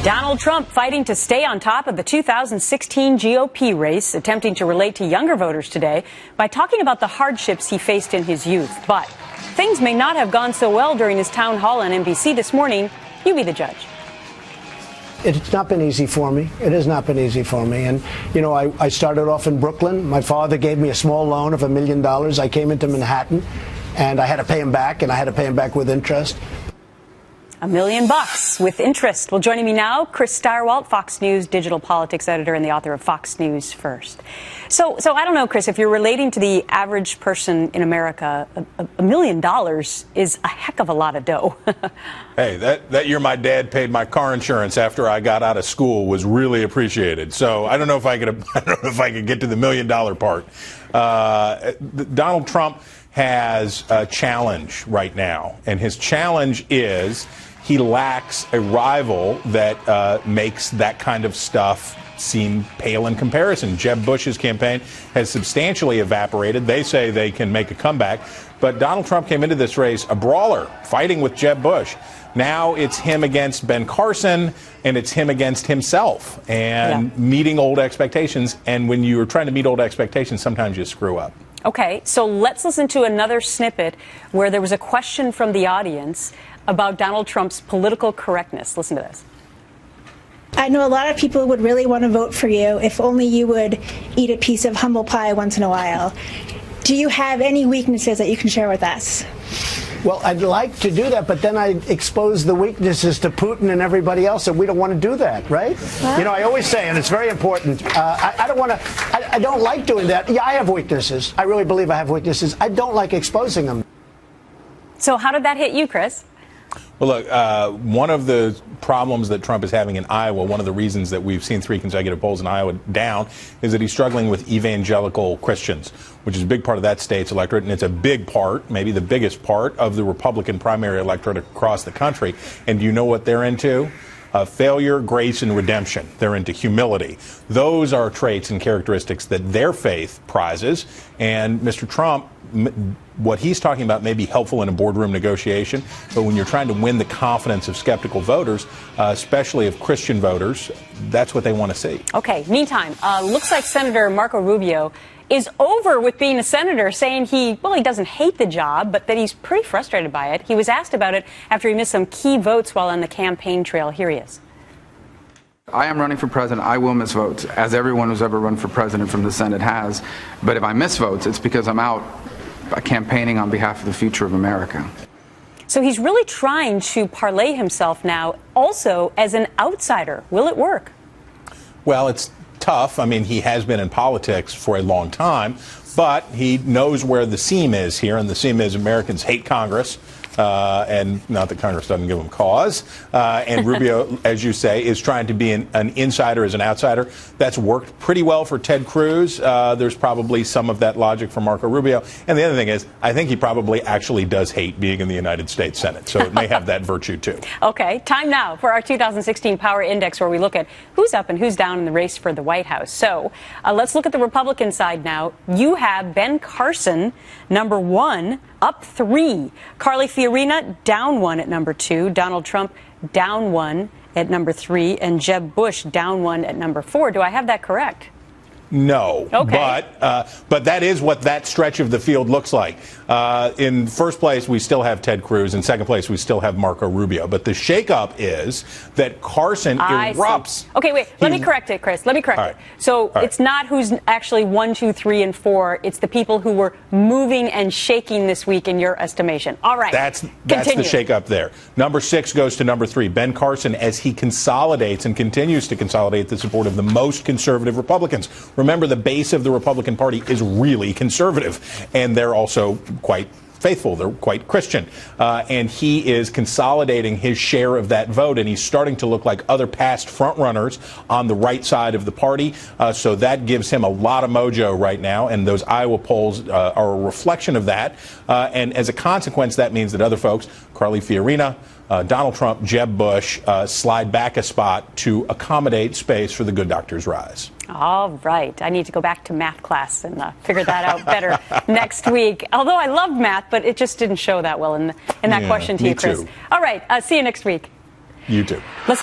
Donald Trump fighting to stay on top of the 2016 GOP race, attempting to relate to younger voters today by talking about the hardships he faced in his youth. But things may not have gone so well during his town hall on NBC this morning. You be the judge. It's not been easy for me. It has not been easy for me. And, you know, I started off in Brooklyn. My father gave me a small loan of $1 million. I came into Manhattan, and I had to pay him back, and I had to pay him back with interest. $1 million with interest. Well, joining me now, Chris Stirewalt, Fox News digital politics editor and the author of Fox News First. So I don't know, Chris, if you're relating to the average person in America, $1 million is a heck of a lot of dough. Hey, that year my dad paid my car insurance after I got out of school was really appreciated. So I don't know if I could get to the $1 million part. Donald Trump has a challenge right now, and his challenge is he lacks a rival that makes that kind of stuff seem pale in comparison. Jeb Bush's campaign has substantially evaporated. They say they can make a comeback, but Donald Trump came into this race a brawler, fighting with Jeb Bush. Now it's him against Ben Carson, and it's him against himself, and meeting old expectations. And when you're trying to meet old expectations, sometimes you screw up. Okay, so let's listen to another snippet where there was a question from the audience about Donald Trump's political correctness. Listen to this. I know a lot of people would really want to vote for you if only you would eat a piece of humble pie once in a while. Do you have any weaknesses that you can share with us? Well, I'd like to do that, but then I'd expose the weaknesses to Putin and everybody else, and we don't want to do that, right? Well, you know, I always say, and it's very important, I don't like doing that. Yeah, I have weaknesses. I really believe I have weaknesses. I don't like exposing them. So how did that hit you, Chris? Well, look, one of the problems that Trump is having in Iowa, one of the reasons that we've seen 3 consecutive polls in Iowa down, is that he's struggling with evangelical Christians, which is a big part of that state's electorate, and it's a big part, maybe the biggest part, of the Republican primary electorate across the country. And do you know what they're into? Failure, grace, and redemption. They're into humility. Those are traits and characteristics that their faith prizes. And Mr. Trump, what he's talking about may be helpful in a boardroom negotiation, but when you're trying to win the confidence of skeptical voters, especially of Christian voters, that's what they want to see. Okay, meantime, looks like Senator Marco Rubio is over with being a senator, saying he doesn't hate the job, but that he's pretty frustrated by it. He was asked about it after he missed some key votes while on the campaign trail. Here he is. I am running for president. I will miss votes, as everyone who's ever run for president from the Senate has. But if I miss votes, it's because I'm out campaigning on behalf of the future of America. So he's really trying to parlay himself now also as an outsider. Will it work? Well, it's tough. I mean, he has been in politics for a long time, but he knows where the seam is here, and the seam is Americans hate Congress, and not that Congress doesn't give them cause. And Rubio, as you say, is trying to be an insider as an outsider. That's worked pretty well for Ted Cruz. There's probably some of that logic for Marco Rubio. And the other thing is, I think he probably actually does hate being in the United States Senate, so it may have that virtue, too. Okay, time now for our 2016 Power Index, where we look at who's up and who's down in the race for the White House. So let's look at the Republican side now. You have Ben Carson, number 1, up 3. Carly Fiorina, down 1 at number 2. Donald Trump, down 1 at number 3. And Jeb Bush, down 1 at number 4. Do I have that correct? No, okay. But that is what that stretch of the field looks like. In first place, we still have Ted Cruz. In second place, we still have Marco Rubio. But the shakeup is that Carson erupts. Okay, wait. Let me correct it, Chris. Let me correct it. So it's not who's actually 1, 2, 3, and 4. It's the people who were moving and shaking this week, in your estimation. All right. That's the shakeup there. Number 6 goes to number 3. Ben Carson, as he consolidates and continues to consolidate the support of the most conservative Republicans. Remember, the base of the Republican Party is really conservative, and they're also quite faithful. They're quite Christian. And he is consolidating his share of that vote, and he's starting to look like other past frontrunners on the right side of the party. So that gives him a lot of mojo right now, and those Iowa polls are a reflection of that. And as a consequence, that means that other folks, Carly Fiorina, Donald Trump, Jeb Bush, slide back a spot to accommodate space for the good doctor's rise. All right. I need to go back to math class and figure that out better next week. Although I loved math, but it just didn't show that well in that question to you, Chris. Too. All right. See you next week. You too.